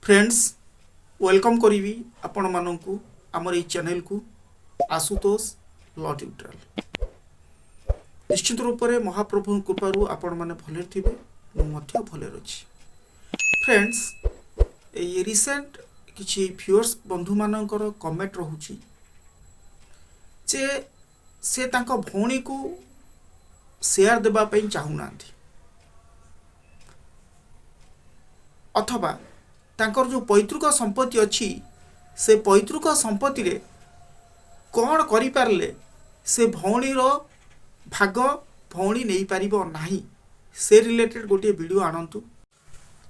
Friends welcome करी आपण मानू आमर ये चैनल को आशुतोष लॉ ट्यूटोरियल निश्चित रूप से महाप्रभु कृपारू आपण मैंने भले थे भले अच्छी फ्रेंड्स ये रिसेंट किसी व्यूअर्स बंधु मानकर कमेंट रोचे जे से तांको भौणी को शेयर देवाई चाहूना अथवा तांकर जो पैतृक संपत्ति अच्छी से पैतृक संपत्ति रे कौन करि पारले से भौणीर भाग भौणी नहीं पारिबो नाही से रिलेटेड गोटे वीडियो आणंतु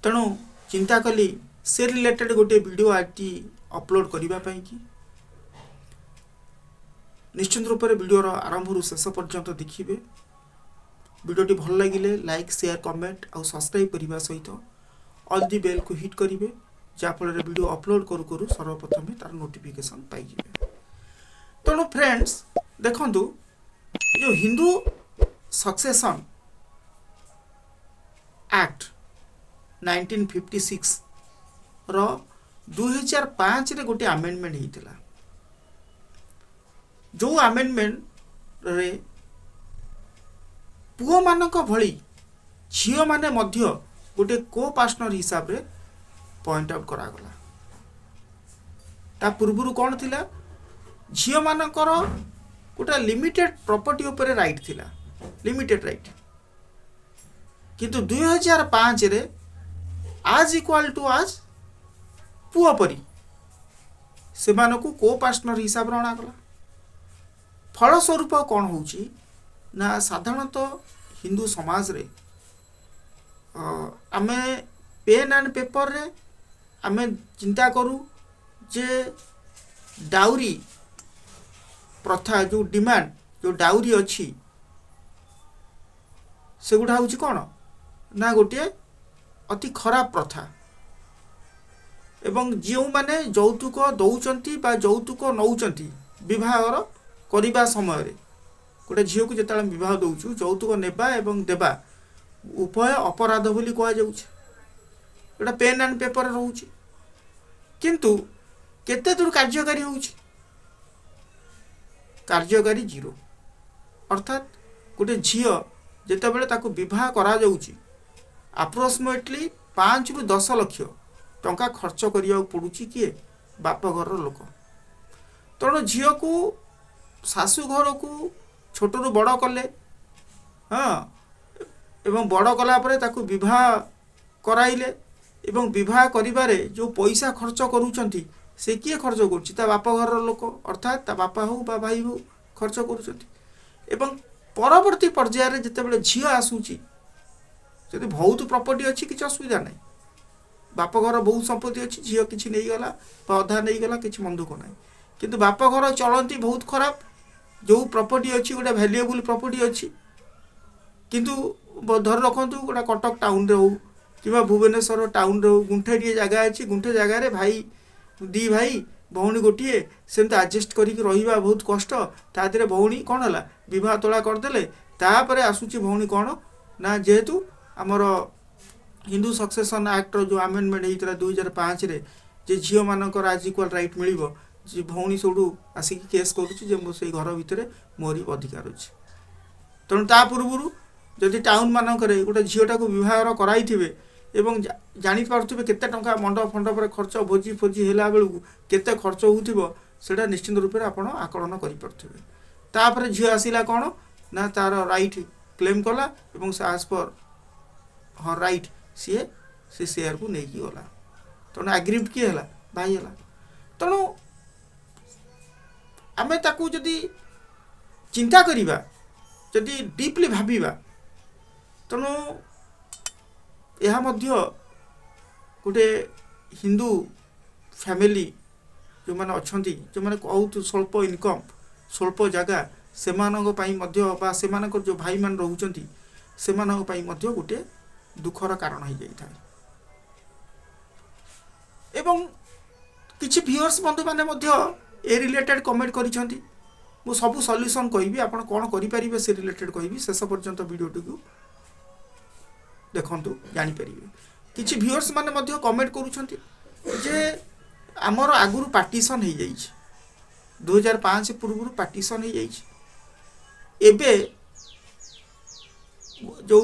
तेणु चिंता कली से रिलेटेड गोटे वीडियो आटी अपलोड करिबा पई कि निश्चित रूप से वीडियो आरंभ रु शेष पर्यंत देखिए वीडियोटी भल लगिले लाइक शेयर कमेंट और सब्सक्राइब करने सहित ऑल दी बेल को हिट करेंगे जहाँफल वीडियो अपलोड करू करू सर्वप्रथम तार नोटिफिकेशन पाइबे। तेणु फ्रेंड्स देखु जो हिंदू सक्सेशन एक्ट 1956 रो 2005 रे गोटे आमेंडमेंट होता जो आमेंडमेंट रे पुओ मानक भली झियो माने मध्य गोटे को पार्टनर हिसाब रे पॉइंट आउट करागला ता पूर्व कौन थिला झियो मानकर गोटे लिमिटेड प्रॉपर्टी ऊपर राइट थिला लिमिटेड राइट किंतु 2005 रे आज इक्वल टू आज पुओ परी से मानकु को पार्टनर हिसाब रे अणागला फलस्वरूप कौन होची ना साधारणतः हिंदू समाज रे आमे पेन एंड पेपर रे आमे चिंता करू जे डाउरी प्रथा जो डिमांड जो डाउरी अच्छी से गुड़ा हूँ कौन ना गोटे अति खराब प्रथा एवं जो माने यौतुक दौरान बा यौतुक नौचंती विवाहर करने समय गोटे झील को जिते बह दौचु यौतुक नेबा एवं देबा उभय अपराध बोली कहुटा पेन एंड पेपर रोचे किंतु केते दूर कार्यकारी होउची कार्यकारी जीरो अर्थात गोटे झील जिते बड़े ताको विवाह करा जाउची अप्रोक्सीमेटली 5 रु 10 लाख टंका खर्च करिया पड़ुची किए बाप घर लोक तेणु झील को शाशु घर को छोट रु बड़ कले हाँ एवं बड़ कला परे ताको विवाह कराइले एवं विवाह करिबारे जो पैसा खर्च करूचंती से किए खर्च करुच्ची ता बाप घर लोक अर्थात ता बापा हो बा भाई हो खर्च करूचंती एवं परवर्ती पर्याय रे जते बेले झियो आसुची जदि बहुत प्रॉपर्टी अच्छी किछ असुविधा नहीं बाप घर बहुत संपत्ति अच्छी झियो किछि नहीं गला बा अधा नहीं गला किछि मन दुख नहीं किंतु बाप घर चलंती बहुत खराब जो प्रॉपर्टी अच्छी गोटे वैल्यूएबल प्रॉपर्टी अच्छी किंतु धर रखु गोटे कटक टाउन रे हो कि भुवनेश्वर टाउन रे गुंठे जगह अच्छी गुंठे जगार भाई दी भाई भौणी गोटे सेमती आडजस्ट करके रहा बहुत कष्ट तादे भौणी कौन है बह तोला करदे तापर आसूची भौणी कौन ना जेहेतु आमर हिंदू सक्सेशन एक्ट जो आमेंडमेंट होता 2005 रे जे झील मानकर आज इक्वल राइट मिल भौणी सब आसिक केस करुच्ची घर भितर मोर अधिकार अच्छे तेणु ता पूर्व जदि टाउन मानक गोटे झीलटा को विवाह कराई एवं जानीपे केते टंका मंडप फंडप खर्च भोजी फोजी है बेलू केते खर्च होता निश्चित रूप से आप आकलन करें झील आसला कौन ना तार राइट क्लेम कला एवं से आज पर हाँ राइट सी से शेयर को लेकिन गला तेणु एग्रीड किए है भाई है तेणु आमे ताकू जदि चिंता करिबा जदि डीपली भाबिबा तेणु यह मध्य गोटे हिंदू फैमिली जो मैंने अच्छा जो मैंने बहुत स्वल्प इनकम स्वल्प जगह से जो भाई मान रोचंती से गोटे दुखर कारण हो जाए एवं किछि व्यूअर्स बंधु माने ए रिलेटेड कमेंट करिसेंती मु सब सॉल्यूशन कहबी आपण कोन करि परिबे से रिलेटेड कहबी शेष पर्यंत वीडियोटी को देखंतु जानि परिबे किछि व्यूअर्स माने मध्य कमेंट करूछंती जे आमर आगुरु पार्टीशन हो जाइए 2005 पूर्व पार्टीशन हो जाइए एबे जो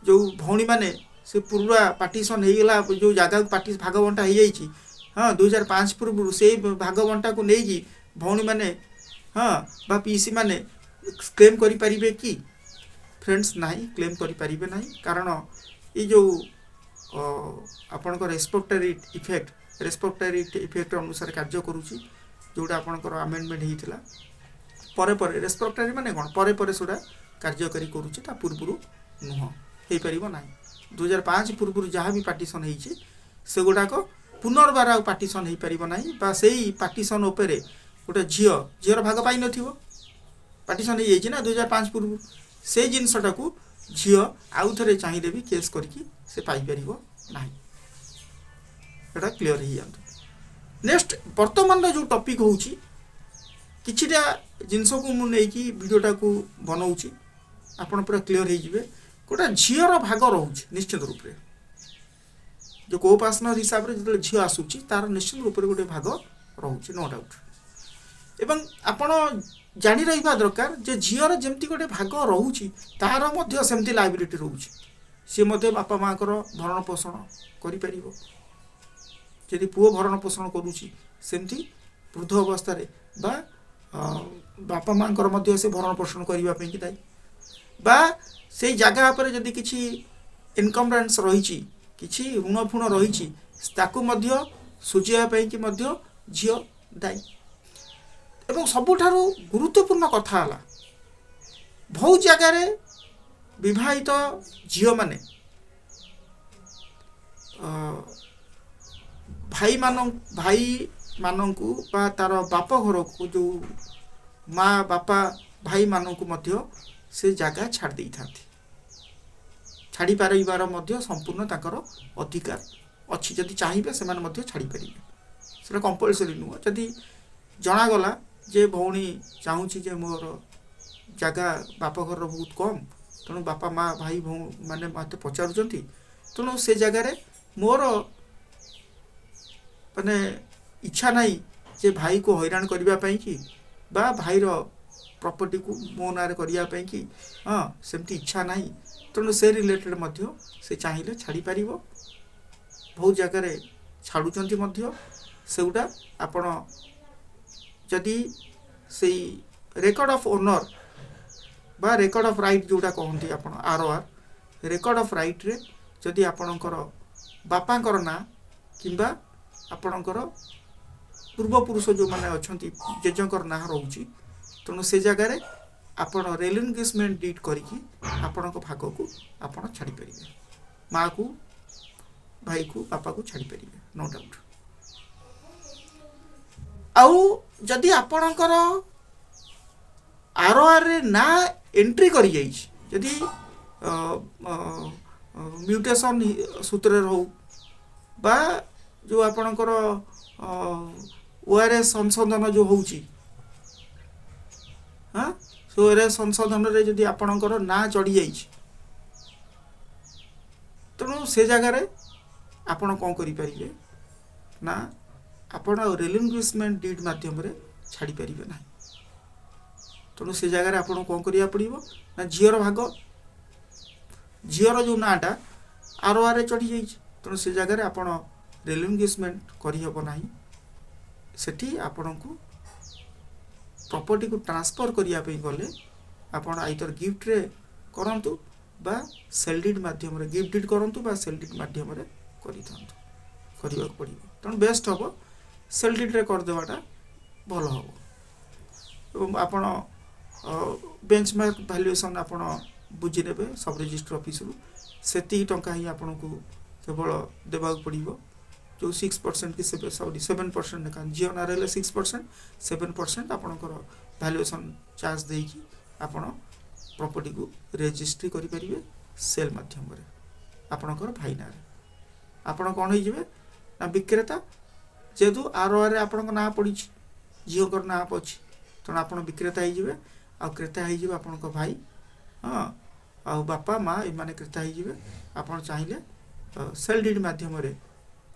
जो भौणी माने से पूरा पार्टीशन हो गला जो जगह पार्टी भाग बंटा हो जाइए हाँ 2005 पूर्व से भाग बंटा को लेकिन भौणी माने हाँ बा पीसी माने क्लेम करि परिबे कि फ्रेंड्स नहीं क्लेम करि परिबे नहीं कारण ये जो आपणकर रेस्पेक्टरी इफेक्ट अनुसार कार्य करुच्ची जोटा आपणकर अमेंडमेंट होता परे परे रेस्पेक्टरी माने कौन परे परे सुधा कार्यकारी करुच्ची ता पूर्व नुह हो पार ना 2005 पूर्व जहाँ भी पार्टीशन होती से गुड़ाक पुनर्बार आ पार्टीशन हो पार ना से पार्टीशन उपरे गोटे झीर भाग पाई न पार्टीशन हो जाए ना 2005 पूर्व से जिनसटा को झील आउ थे चाहिए भी केस करके से पाइपर ना एटा क्लीयर हो जाए नेक्स्ट बर्तमान जो टॉपिक हूँ किछिटा जिनस को मुझे वीडियोटा को बनाऊँगी आपड़ पूरा क्लीयर हो गोटे झीर भाग रोचे निश्चित रूप से जो कोपासनर हिसाब से जो झील आसूची तार निश्चित रूप से गोटे भाग रोचे नो डाउट एवं आपण जानी रहा दरकार जे झीर जमती गोटे भाग रोचे तार सेमती लायबिलिटी रोचे सी बापा माँ को भरण पोषण कर जदि पुओ भरण पोषण करुच्ची सेमती वृद्ध अवस्था बा बापा माँ से भरण पोषण करने की दायी बा से जगह पर जदि किसी इनकम्बरेंस रही किसी ऋण फुण रही सुझाई कि झील दायी एवं सबुठारु गुरुत्वपूर्ण कथा है बहुत जगार विवाहित झील माने भाई मानू बा तार बाप घर को जो माँ बापा भाई मानू से जगह छाड़ दे था छाड़ी पारिबार संपूर्ण ताकर अधिकार अच्छी जदि चाहिए से छाड़ी पारे से कंपलसरी नुह जदि जनागला जे भौणी चाहूँगी जे मोर जगह बाप घर बहुत कम तेणु बापा माँ भाई मैंने मत पचारूँ तेणु से जगार मोर माने इच्छा नहीं जे भाई को हैरान करने कि बा भाईर प्रॉपर्टी को मो ना करने कि हाँ सेमती इच्छा नहीं तेणु से रिलेटेड से चाहिए छाड़ी पार बहुत जगार छाड़ुंट से गुटा आपण जदि से रेकर्ड ऑफ ओनर बा रेकर्ड ऑफ राइट जोटा कहते आप ROR रेकर्ड ऑफ राइट रे जदि आपणकर बापांकर ना किंबा आपणकर पूर्वपुरुष जो मैंने अच्छा जेजर ना रोचे तेणु से जगार आपण रेलिंग्वेजमेंट डीड करके आपण भाग को आपण छाड़ी पारे माँ को भाई को बापा को छाड़ी पारे नो डाउट आउ जदि आपणकर ROR रे ना एंट्री करी जाइए जदि म्यूटेशन सूत्र हो बा जो आपणकर ORS संशोधन जो होची हाँ सो ORS संशोधन रे जदि आपणकर ना चढ़ी जाइए तेणु से जगार आपण कौन करें ना आपण रेलिंग्वेजमेंट डीड माध्यम छाड़ी पारे ना तेणु से जगार आपन कौन करिया पड़िबो ना झीर भाग झीर जो नाटा ROR रे चढ़ी जाइए तेणु से जगार आपन रेलिंग्वेजमेंट करहब ना सेठी आपण को प्रॉपर्टी को ट्रांसफर करने गले आपण आइदर गिफ्ट रे करंतु बा सेल डीड माध्यम रे गिफ्ट डीड करंतु बा सेल डीड माध्यम रे करने पड़िबो तेणु बेस्ट हम सेल डीड रे कर देवाटा भल हम एवं आपण बेंचमार्क वैल्यूएशन आपण बुझी नेबे सब रजिस्टर ऑफिस रु सेती टंका ही आपण को केवल देबाक पड़िबो जो 6% की 7% लेखा झील ना रहे 6% 7% आपणकर वैल्यूएशन चार्ज देकी आपण प्रॉपर्टी को रजिस्ट्री करि परिबे सेल माध्यम रे आपणकर भाई ना आपण कौन हो जाए ना विक्रेता जेहेतु ROR रे आपण ना पड़ी झील कर ना अच्छी तेणु आप विक्रेता हो आ क्रेता हो आपण भाई हाँ आ बापा माँ ये क्रेता हो आप चाहिए सेल डीड माध्यम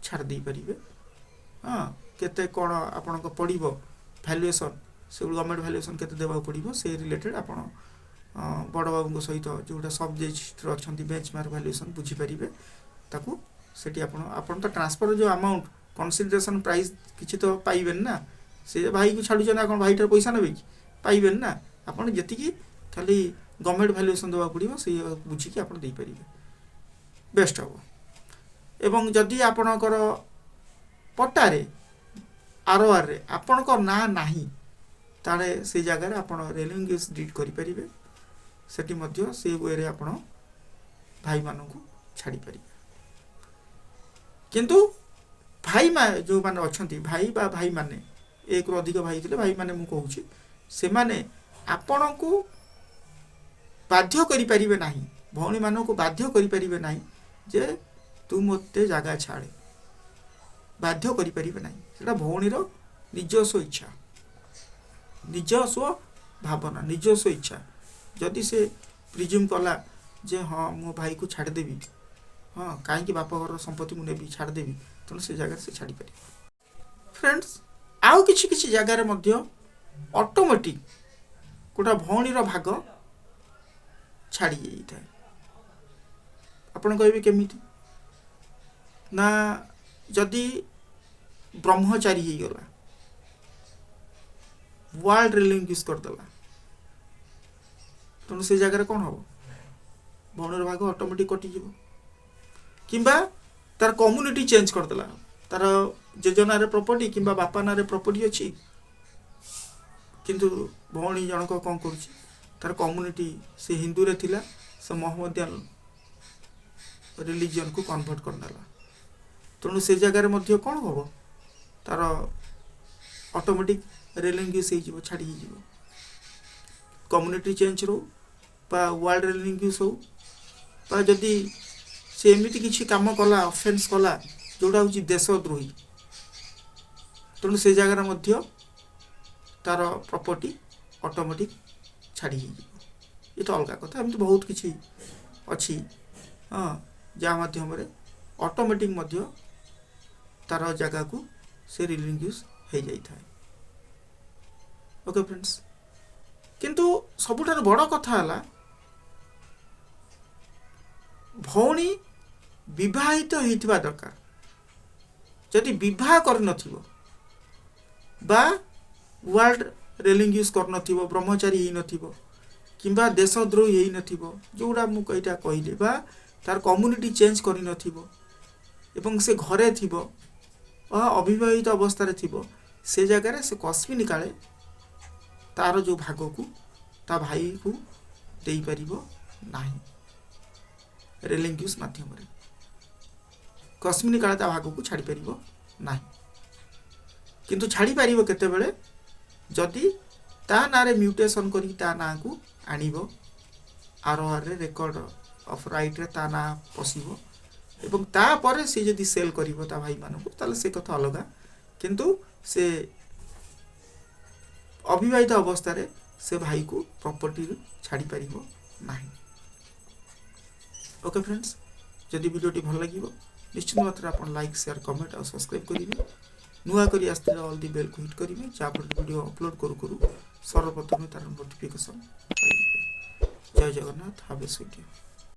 छाड़ दे पारे। हाँ केते कौन आपण पड़ो भैल्युएसन से गवर्नमेंट भैल्युएसन केते देवा पड़ो से रिलेटेड आपण बड़ बाबू सहित जोटा सब रजिस्टर अच्छा बेंचमार्क भैल्युएसन बुझीपारे ताकू सेठी आपण तो ट्रांसफर जो अमाउंट कनसीडरेशन प्राइस किसी तो पाइबे ना से भाई को छाड़ू ना कौन भाईटार पैसा ने कि पाइबे ना आपड़ जी खाली गवर्नमेंट भैल्युएसन देवा पड़ो से बुझिकी आप पारे बेस्ट हम। एवं जदि आपणकर पट्टारे आरओआर रे आपणकर ना नाही ताले से जगह आप रेलिंग डीड करें सेठी मध्य से वे आपण भाई मान को छाड़ी पारे। किंतु भाई जो माने अच्छा भाई बा भाई माने एक रु अधिक भाई थे भाई माने मुझे से माने आपण को बाध्य करें ना भौणी मान को बाध्य करें ना जे तू मते जगह छाड़े बाध्य करें ना से भौणीर निजस्व इच्छा निजस्व भावना निजस्व इच्छा जदि से प्रिज्यूम कला जे हाँ मो भाई को छाड़देवी हाँ कहीं बापा घर संपत्ति मुझे छाड़देवी तेणु से जगह से छाड़ी पारे। फ्रेंड्स आउ किसी जगार ऑटोमेटिक गोटा भौणीर भाग छाड़ी जाए आपड़ कहे केमी ना जदि ब्रह्मचारी हो गला वर्ल्ड रिलिंक्विश करदेला तेणु से जगह कौन हम भौणीर भाग ऑटोमेटिक कटिज किंबा तार कम्युनिटी चेंज करदेला तार जेजनार प्रॉपर्टी किंबा बापा नारे प्रॉपर्टी अच्छी किंतु भौणी जनक कौन कर तार कम्युनिटी से हिंदू रे थिला से मोहम्मदियन रिलीजन को कन्वर्ट करदेला तेणु से जगह कौन हम तार ऑटोमेटिक रिलिंक्विश हो छाड़ी कम्युनिटी चेंज रो बा वर्ल्ड रिलिंक्विश हो बा जदि से एमती किसी काम कला ऑफेंस कला जोड़ा हूँ देशद्रोही तेणु से जगह तार प्रॉपर्टी ऑटोमेटिक छाड़ी ये तो अलग कथा एमती बहुत किसी अच्छी हाँ जहाँ माध्यम ऑटोमेटिक तार जगह को से रिलिंक्विश हो जाए। ओके फ्रेंड्स किंतु सबुठार बड़ कथा है भौणी विवाहित होइथिबा दरकार जदि विवाह कर नथिबो बा वर्ल्ड रिलिंक्विश कर नथिबो ब्रह्मचारी ही नथिबो किंबा देशद्रोही ही नथिबो जोड़ा मु कईटा कहले बा तार कम्युनिटी चेंज करि नथिबो एवं से घरे थिबो अविवाहित अवस्था रे थिबो से जगह से कस्मी निकाले तार जो भाग को ता भाई को देई परिबो नाही रिलिंक्विश माध्यम कस्मिनी काल ता भाग को छाड़ी पार ना किंतु छाड़ी पार केतेबेले जदि ता ना रे म्यूटेशन करी ता ना को आनिबो आरओआर रे रेकॉर्ड ऑफ राइट रे ता ना पसिबो एवं ता परे से जदि सेल करिवो ता भाई मानको ताले से कथा अलगा किंतु से अविवाहित अवस्था रे से भाई को प्रॉपर्टी छाड़ी पारिबो नाही। ओके फ्रेंड्स जदि वीडियोटी भल लगे निश्चित मात्रा आप लाइक शेयर कमेंट और सब्सक्राइब करेंगे नुआ करी आसते ऑल दी बेल को हिट करेंगे जहाँफल वीडियो अपलोड करू करू सर्वप्रथम तार नोटिफिकेशन पाइबे। जय Jagannath have a sweet day.